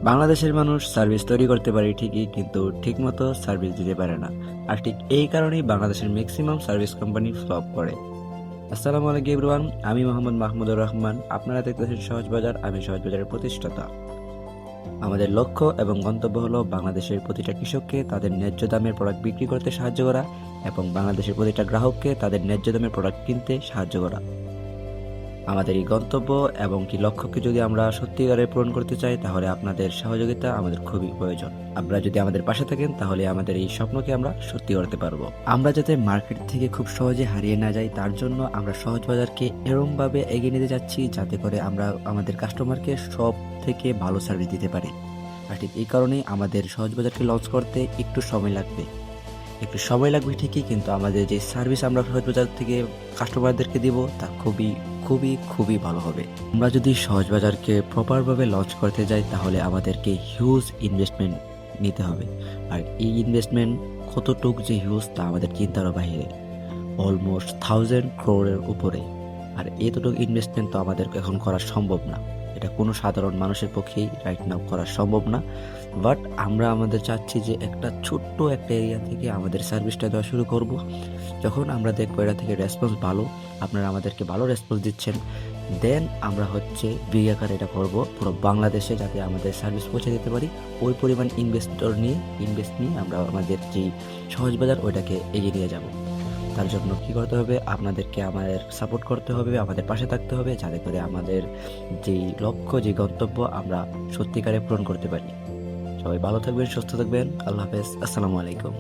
বাংলাদেশের মানুষ সার্ভিস তৈরি করতে পারে ঠিকই, কিন্তু ঠিকমতো সার্ভিস দিতে পারে না। আর ঠিক এই কারণেই বাংলাদেশের ম্যাক্সিমাম সার্ভিস কোম্পানি ফ্লপ করে। আসসালামু আলাইকুম এভরিওয়ান, আমি মোহাম্মদ মাহমুদুর রহমান। আপনারা দেখতেছেন সহজ বাজার, আমি সহজ বাজারের প্রতিষ্ঠাতা। আমাদের লক্ষ্য এবং গন্তব্য হলো বাংলাদেশের প্রতিটা কৃষককে তাদের ন্যায্য দামের প্রোডাক্ট বিক্রি করতে সাহায্য করা এবং বাংলাদেশের প্রতিটা গ্রাহককে তাদের ন্যায্য দামের প্রোডাক্ট কিনতে সাহায্য করা। আমাদের এই গন্তব্য এবং কি লক্ষ্যকে যদি আমরা সত্যিকারে পূরণ করতে চাই, তাহলে আপনাদের সহযোগিতা আমাদের খুবই প্রয়োজন। আপনারা যদি আমাদের পাশে থাকেন, তাহলে আমাদের এই স্বপ্নকে আমরা সত্যি করতে পারবো। আমরা যাতে মার্কেট থেকে খুব সহজে হারিয়ে না যাই, তার জন্য আমরা সহজ বাজারকে এরমভাবে এগিয়ে নিতে যাচ্ছি যাতে করে আমরা আমাদের কাস্টমারকে সব থেকে ভালো সার্ভিস দিতে পারি। আর ঠিক এই কারণেই আমাদের সহজ বাজারকে লঞ্চ করতে একটু সময় লাগবে। একটু সময় লাগবে ঠিকই, কিন্তু আমাদের যে সার্ভিস আমরা সহজ বাজার থেকে কাস্টমারদেরকে দিব তা খুবই খুবই খুবই ভালো হবে। আমরা যদি সহজ বাজারকে প্রপারভাবে লঞ্চ করতে যাই, তাহলে আমাদেরকে হিউজ ইনভেস্টমেন্ট নিতে হবে। আর এই ইনভেস্টমেন্ট কতটুক যে হিউজ তা আমাদের চিন্তারও বাইরে, অলমোস্ট 1000 crore উপরে। আর এতটুকু ইনভেস্টমেন্ট তো আমাদের এখন করা সম্ভব না। এটা কোনো সাধারণ মানুষের পক্ষেই রাইট নাও করা সম্ভব না। বাট আমরা আমাদের চাচ্ছি যে একটা ছোট্ট একটা এরিয়া থেকে আমাদের সার্ভিসটা দেওয়া শুরু করব। যখন আমরা দেখবো এটা থেকে রেসপন্স ভালো, আপনারা আমাদেরকে ভালো রেসপন্স দিচ্ছেন, দেন আমরা বিগ আকারে এটা করবো পুরো বাংলাদেশে, যাতে আমাদের সার্ভিস পৌঁছে দিতে পারি। ওই পরিমাণ ইনভেস্ট নিয়ে আমরা আমাদের যেই সহজ বাজার ওইটাকে এগিয়ে নিয়ে যাব। তার জন্য কি করতে হবে? আপনাদেরকে আমাদের সাপোর্ট করতে হবে, আমাদের পাশে থাকতে হবে, যাতে করে আমাদের যেই লক্ষ্য, যে গন্তব্য আমরা সত্যিকারে পূরণ করতে পারি। সবাই ভালো থাকবেন, সুস্থ থাকবেন। আল্লাহ হাফেজ, আসসালামু আলাইকুম।